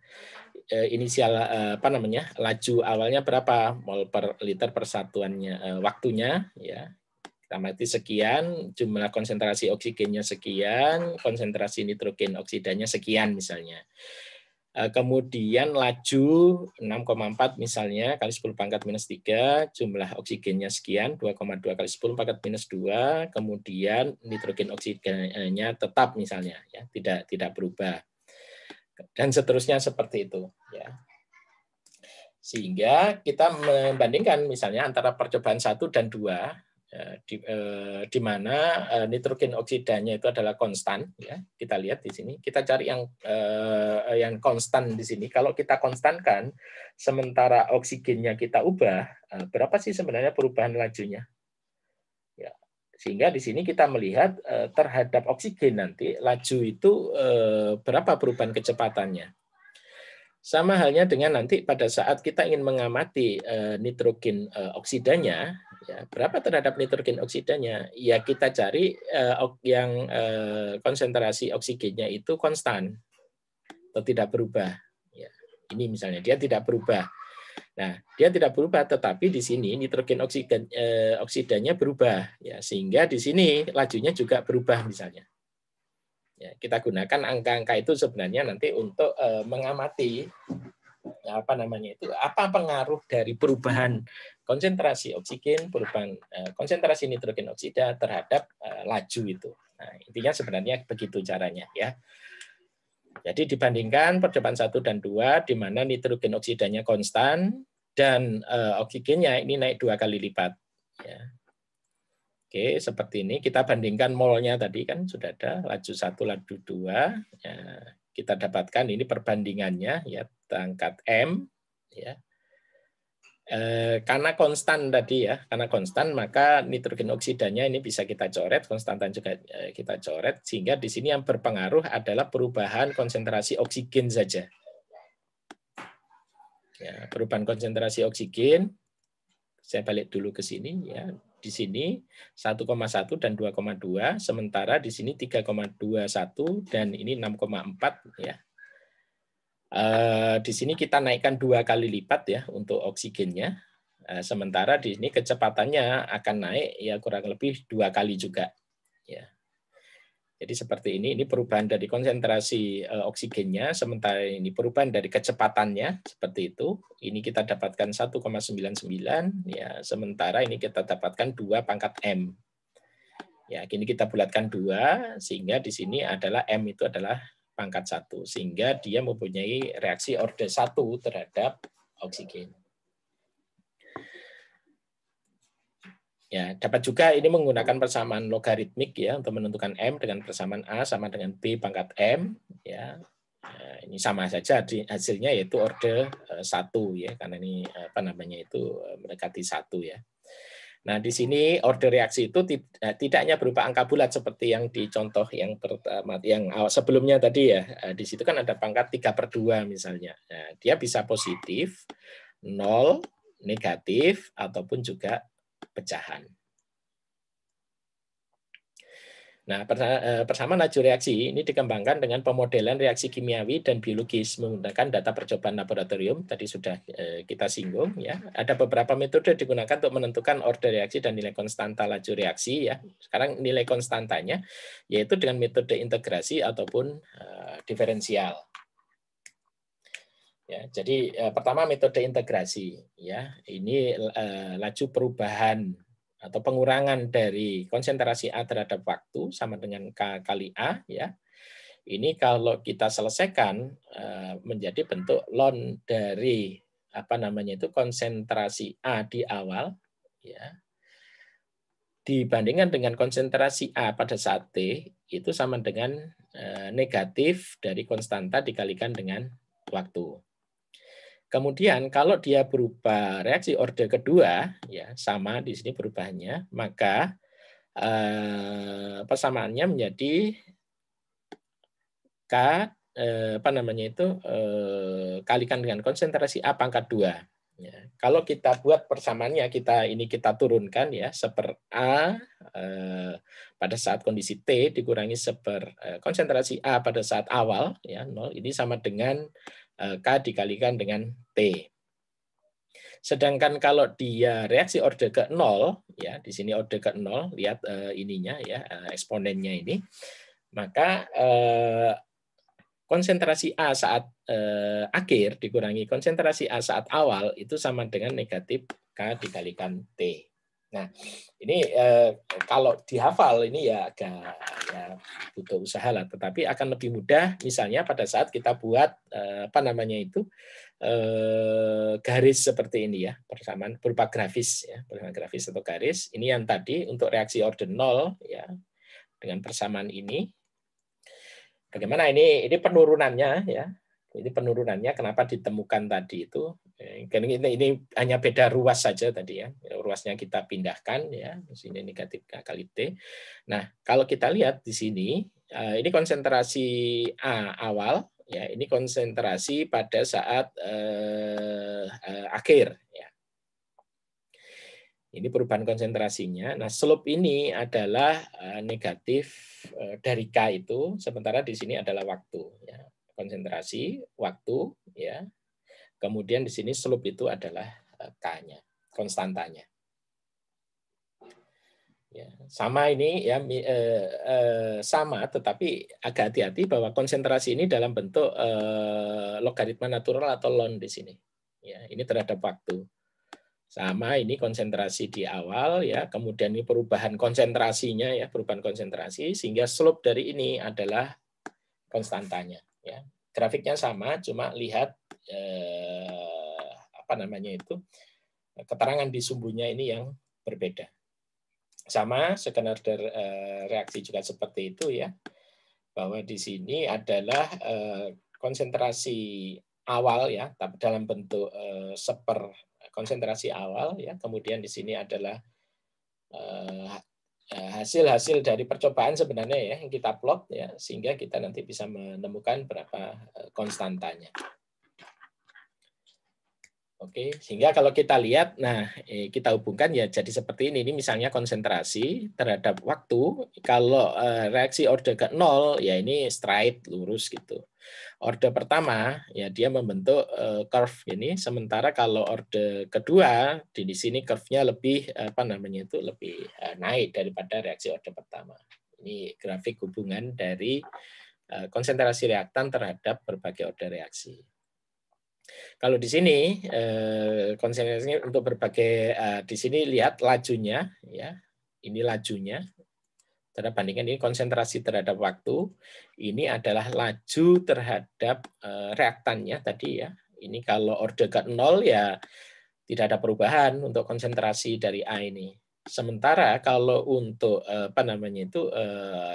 S1: inisial apa namanya? Laju awalnya berapa mol per liter persatuannya waktunya ya. Amati sekian, jumlah konsentrasi oksigennya sekian, konsentrasi nitrogen oksidanya sekian misalnya. Kemudian laju 6,4 misalnya kali 10 pangkat minus 3, jumlah oksigennya sekian, 2,2 kali 10 pangkat minus 2, kemudian nitrogen oksidanya tetap misalnya, ya tidak berubah. Dan seterusnya seperti itu. Ya. Sehingga kita membandingkan misalnya antara percobaan 1 dan 2, di mana nitrogen oksidanya itu adalah konstan ya, kita lihat di sini, kita cari yang konstan di sini. Kalau kita konstankan sementara oksigennya kita ubah, berapa sih sebenarnya perubahan lajunya ya, sehingga di sini kita melihat terhadap oksigen nanti laju itu berapa perubahan kecepatannya. Sama halnya dengan nanti pada saat kita ingin mengamati nitrogen oksidanya, ya, berapa terhadap nitrogen oksidanya? Ya kita cari yang konsentrasi oksigennya itu konstan atau tidak berubah. Ya, ini misalnya dia tidak berubah. Nah, dia tidak berubah, tetapi di sini nitrogen oksidanya berubah, ya, sehingga di sini lajunya juga berubah misalnya. Ya, kita gunakan angka-angka itu sebenarnya nanti untuk mengamati apa pengaruh dari perubahan konsentrasi oksigen, perubahan konsentrasi nitrogen oksida terhadap laju itu. Nah, intinya sebenarnya begitu caranya, ya. Jadi dibandingkan percobaan 1 dan 2 di mana nitrogen oksidanya konstan dan oksigennya ini naik 2 kali lipat, ya. Oke, seperti ini kita bandingkan molnya tadi kan sudah ada laju 1, laju 2, ya. Kita dapatkan ini perbandingannya, ya, pangkat M, ya. Karena konstan tadi, ya, karena konstan maka nitrogen oksidanya ini bisa kita coret, konstantan juga kita coret, sehingga di sini yang berpengaruh adalah perubahan konsentrasi oksigen saja. Ya, perubahan konsentrasi oksigen, saya balik dulu ke sini, ya. Di sini 1,1 dan 2,2, sementara di sini 3,21 dan ini 6,4, ya. Di sini kita naikkan 2 kali lipat, ya, untuk oksigennya. Sementara di sini kecepatannya akan naik, ya, kurang lebih 2 kali juga, ya. Jadi seperti ini perubahan dari konsentrasi oksigennya, sementara ini perubahan dari kecepatannya seperti itu. Ini kita dapatkan 1,99, ya, sementara ini kita dapatkan 2 pangkat M. Ya, kini kita bulatkan 2 sehingga di sini adalah M itu adalah pangkat 1, sehingga dia mempunyai reaksi orde 1 terhadap oksigen. Ya, dapat juga ini menggunakan persamaan logaritmik, ya, untuk menentukan M dengan persamaan A sama dengan B pangkat M, ya. Nah, ini sama saja hasilnya yaitu orde 1, ya, karena ini mendekati 1, ya. Nah, di sini orde reaksi itu tidak hanya berupa angka bulat seperti yang di contoh yang pertama, yang sebelumnya tadi, ya. Di situ kan ada pangkat 3/2 misalnya. Nah, dia bisa positif, 0, negatif, ataupun juga pecahan. Nah, persamaan laju reaksi ini dikembangkan dengan pemodelan reaksi kimiawi dan biologis menggunakan data percobaan laboratorium. Tadi sudah kita singgung, ya. Ada beberapa metode digunakan untuk menentukan orde reaksi dan nilai konstanta laju reaksi, ya. Sekarang nilai konstantanya yaitu dengan metode integrasi ataupun diferensial. Ya, jadi pertama metode integrasi, ya. Ini laju perubahan atau pengurangan dari konsentrasi A terhadap waktu sama dengan K kali A, ya. Ini kalau kita selesaikan menjadi bentuk ln dari konsentrasi A di awal, ya, dibandingkan dengan konsentrasi A pada saat T itu sama dengan negatif dari konstanta dikalikan dengan waktu. Kemudian kalau dia berupa reaksi orde kedua, ya, sama di sini perubahannya, maka persamaannya menjadi K kalikan dengan konsentrasi A pangkat 2. Ya. Kalau kita buat persamaannya, kita turunkan, ya, 1/A pada saat kondisi T dikurangi konsentrasi A pada saat awal, ya, 0, ini sama dengan K dikalikan dengan T. Sedangkan kalau dia reaksi orde ke-0, ya, di sini orde ke-0, lihat ininya, ya, eksponennya ini, maka konsentrasi A saat akhir dikurangi konsentrasi A saat awal itu sama dengan negatif K dikalikan T. Nah, ini kalau dihafal ini ya agak butuh usaha lah, tetapi akan lebih mudah misalnya pada saat kita buat garis seperti ini, ya, persamaan berupa grafis, ya, persamaan grafis atau garis. Ini yang tadi untuk reaksi orde 0, ya, dengan persamaan ini. Bagaimana ini penurunannya, ya. Ini penurunannya kenapa ditemukan tadi itu. Ini hanya beda ruas saja tadi, ya. Ruasnya kita pindahkan, ya. Di sini negatif K kali T. Nah, kalau kita lihat di sini, ini konsentrasi A awal, ya. Ini konsentrasi pada saat akhir, ya. Ini perubahan konsentrasinya. Nah, slope ini adalah negatif dari K itu, sementara di sini adalah waktu, ya. Konsentrasi, waktu, ya. Kemudian di sini slope itu adalah K-nya, konstantanya. Ya, sama ini ya sama, tetapi agak hati-hati bahwa konsentrasi ini dalam bentuk logaritma natural atau ln di sini. Ya, ini terhadap waktu. Sama ini konsentrasi di awal ya, kemudian ini perubahan konsentrasinya ya, perubahan konsentrasi sehingga slope dari ini adalah konstantanya ya. Grafiknya sama, cuma lihat apa namanya itu keterangan di sumbunya ini yang berbeda. Sama second order reaksi juga seperti itu ya, bahwa di sini adalah konsentrasi awal ya, tapi dalam bentuk seper konsentrasi awal ya, kemudian di sini adalah hasil-hasil dari percobaan sebenarnya ya yang kita plot ya, sehingga kita nanti bisa menemukan berapa konstantanya. Oke, sehingga kalau kita lihat, nah kita hubungkan ya jadi seperti ini. Ini misalnya konsentrasi terhadap waktu. Kalau reaksi orde ke-0, ya ini straight, lurus gitu. Orde pertama, ya dia membentuk curve ini. Sementara kalau orde kedua, di sini curve-nya lebih apa namanya itu lebih naik daripada reaksi orde pertama. Ini grafik hubungan dari konsentrasi reaktan terhadap berbagai orde reaksi. Kalau di sini konsentrasinya untuk berbagai di sini lihat lajunya ya. Ini lajunya. Kita bandingkan ini konsentrasi terhadap waktu. Ini adalah laju terhadap reaktannya tadi ya. Ini kalau orde ke-0 ya tidak ada perubahan untuk konsentrasi dari A ini. Sementara kalau untuk apa namanya itu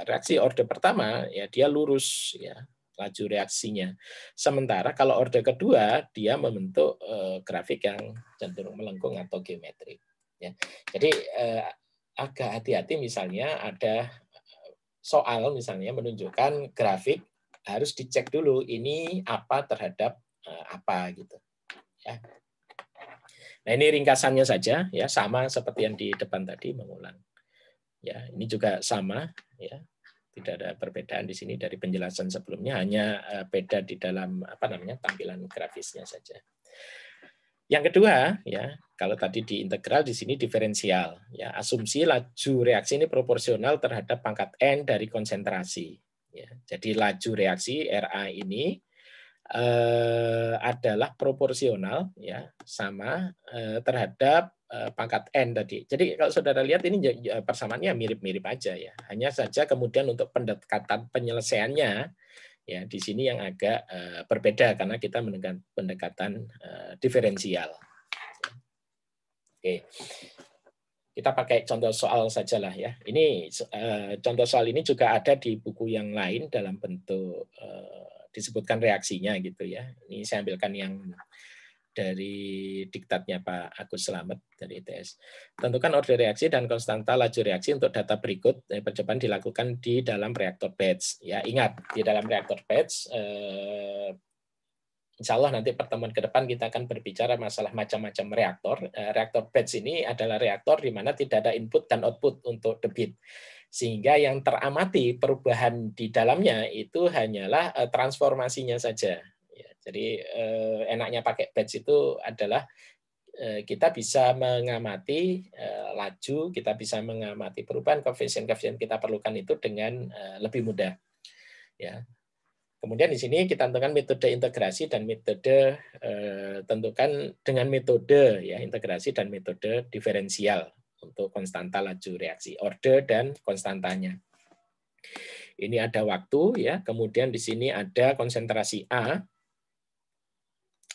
S1: reaksi orde pertama ya dia lurus ya laju reaksinya. Sementara kalau orde kedua dia membentuk grafik yang cenderung melengkung atau geometrik. Ya. Jadi agak hati-hati misalnya ada soal misalnya menunjukkan grafik harus dicek dulu ini apa terhadap apa gitu. Ya. Nah ini ringkasannya saja ya sama seperti yang di depan tadi mengulang. Ya ini juga sama ya. Tidak ada perbedaan di sini dari penjelasan sebelumnya, hanya beda di dalam apa namanya tampilan grafisnya saja. Yang kedua, ya kalau tadi di integral, di sini diferensial. Ya, asumsi laju reaksi ini proporsional terhadap pangkat n dari konsentrasi. Ya, jadi laju reaksi Ra ini adalah proporsional, ya sama terhadap pangkat n tadi. Jadi kalau saudara lihat ini persamaannya mirip-mirip aja ya. Hanya saja kemudian untuk pendekatan penyelesaiannya ya di sini yang agak berbeda karena kita menggunakan pendekatan diferensial. Oke. Kita pakai contoh soal sajalah ya. Ini contoh soal ini juga ada di buku yang lain dalam bentuk disebutkan reaksinya gitu ya. Ini saya ambilkan yang dari diktatnya Pak Agus Slamet dari ITS. Tentukan orde reaksi dan konstanta laju reaksi untuk data berikut. Percobaan dilakukan di dalam reaktor batch. Ya ingat di dalam reaktor batch. Insya Allah nanti pertemuan ke depan kita akan berbicara masalah macam-macam reaktor. Reaktor batch ini adalah reaktor di mana tidak ada input dan output untuk debit. Sehingga yang teramati perubahan di dalamnya itu hanyalah transformasinya saja. Ya, jadi enaknya pakai batch itu adalah kita bisa mengamati laju, kita bisa mengamati perubahan koefisien-koefisien kita perlukan itu dengan lebih mudah. Ya. Kemudian di sini kita tentukan metode integrasi dan metode tentukan dengan metode ya integrasi dan metode diferensial untuk konstanta laju reaksi, orde dan konstantanya. Ini ada waktu ya, kemudian di sini ada konsentrasi A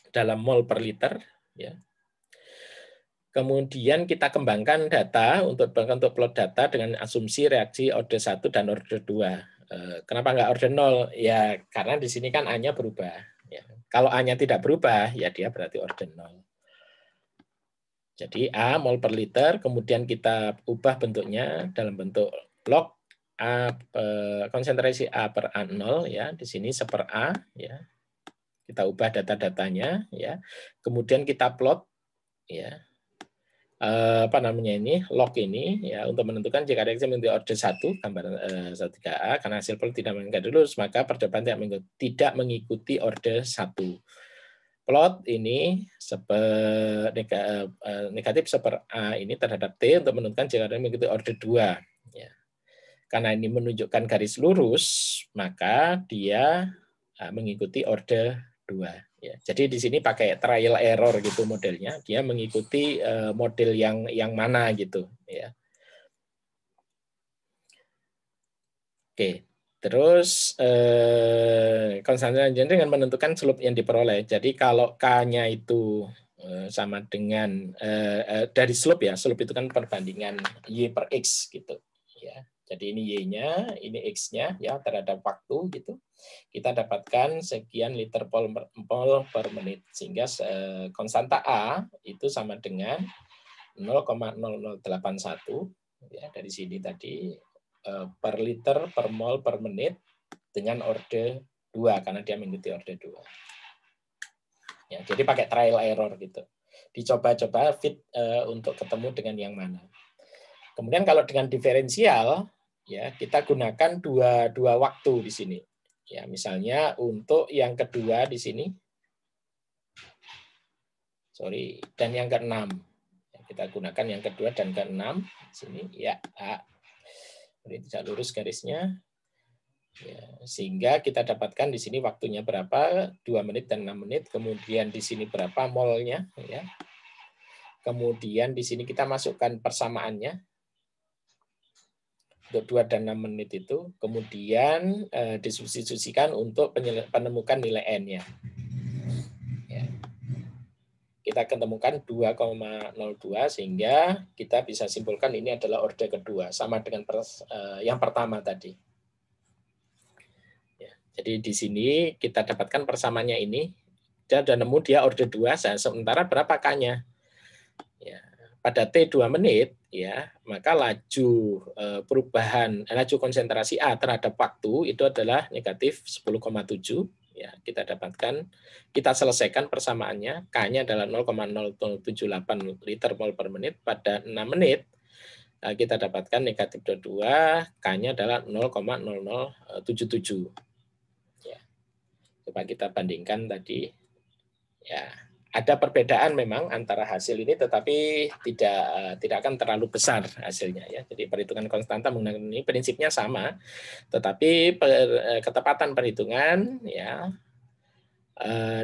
S1: dalam mol per liter ya. Kemudian kita kembangkan data untuk plot data dengan asumsi reaksi orde 1 dan orde 2. Kenapa nggak orde 0? Ya karena di sini kan A-nya berubah. Ya. Kalau A-nya tidak berubah, ya dia berarti orde 0. Jadi A mol per liter, kemudian kita ubah bentuknya dalam bentuk log A konsentrasi A per A0 ya. Di sini seper A ya. Kita ubah data-datanya ya. Kemudian kita plot ya. Apa namanya ini log ini ya untuk menentukan jika reaksi mengikuti orde 1 gambaran 1,3A karena hasil plot tidak meningkat lurus maka percobaan tidak mengikuti orde 1. plot ini negatif seper A ini terhadap T untuk menentukan jika mengikuti order 2. Ya. Karena ini menunjukkan garis lurus, maka dia mengikuti order 2. Ya. Jadi di sini pakai trial error gitu modelnya, dia mengikuti model yang mana gitu. Ya. Oke. Terus konstanta dengan menentukan slope yang diperoleh. Jadi kalau K-nya itu sama dengan dari slope ya, slope itu kan perbandingan Y per X gitu. Ya. Jadi ini Y-nya, ini X-nya ya terhadap waktu gitu. Kita dapatkan sekian liter mol per menit sehingga konstanta A itu sama dengan 0,0081 ya dari sini tadi per liter per mol per menit dengan order 2 karena dia mengikuti order 2. Ya, jadi pakai trial error gitu. Dicoba-coba fit untuk ketemu dengan yang mana. Kemudian kalau dengan diferensial ya kita gunakan dua waktu di sini. Ya, misalnya untuk yang kedua di sini. Sorry, dan yang keenam. Kita gunakan yang kedua dan keenam di sini ya. Ini tidak lurus garisnya. Ya, sehingga kita dapatkan di sini waktunya berapa, 2 menit dan 6 menit, kemudian di sini berapa molnya, ya. Kemudian di sini kita masukkan persamaannya, untuk 2 dan 6 menit itu, kemudian disubstitusikan untuk penemukan nilai N-nya. Ya. Kita ketemukan 2,02 sehingga kita bisa simpulkan ini adalah order kedua, sama dengan yang pertama tadi. Jadi di sini kita dapatkan persamaannya ini, dia sudah nemu dia order 2, sementara berapa K-nya? Ya, pada T 2 menit, ya maka laju perubahan, laju konsentrasi A terhadap waktu itu adalah negatif 10,7. Ya, kita dapatkan, kita selesaikan persamaannya, K-nya adalah 0,0078 liter mol per menit pada 6 menit. Kita dapatkan negatif 22, K-nya adalah 0,0077. Coba kita bandingkan tadi, ya ada perbedaan memang antara hasil ini, tetapi tidak akan terlalu besar hasilnya ya. Jadi perhitungan konstanta menggunakan ini prinsipnya sama, tetapi ketepatan perhitungan ya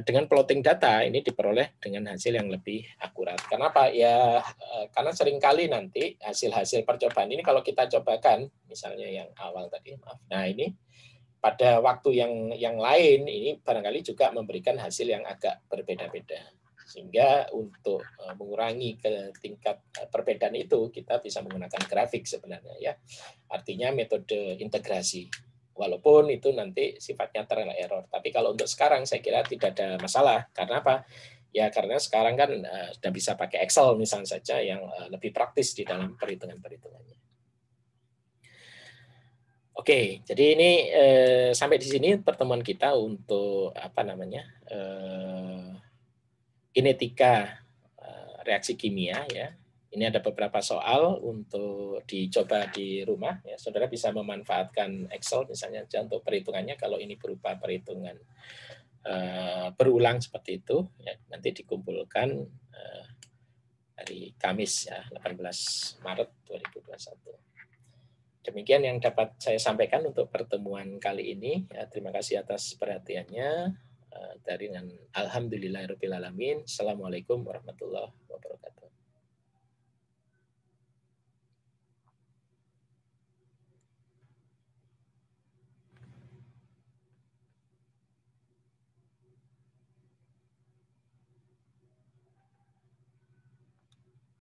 S1: dengan plotting data ini diperoleh dengan hasil yang lebih akurat. Kenapa? Ya karena seringkali nanti hasil-hasil percobaan ini kalau kita cobakan, misalnya yang awal tadi, maaf. Nah ini pada waktu yang lain ini barangkali juga memberikan hasil yang agak berbeda-beda. Sehingga untuk mengurangi ke tingkat perbedaan itu kita bisa menggunakan grafik sebenarnya ya. Artinya metode integrasi. Walaupun itu nanti sifatnya trial error. Tapi kalau untuk sekarang saya kira tidak ada masalah. Karena apa? Ya karena sekarang kan sudah bisa pakai Excel misalnya saja yang lebih praktis di dalam perhitungan-perhitungannya. Oke, jadi ini sampai di sini pertemuan kita untuk kinetika reaksi kimia ya. Ini ada beberapa soal untuk dicoba di rumah ya. Saudara bisa memanfaatkan Excel misalnya aja untuk perhitungannya kalau ini berupa perhitungan berulang seperti itu ya. Nanti dikumpulkan hari Kamis ya 18 Maret 2021. Demikian yang dapat saya sampaikan untuk pertemuan kali ini. Ya, terima kasih atas perhatiannya. Dengan Alhamdulillahirrahmanirrahim. Assalamualaikum warahmatullahi wabarakatuh.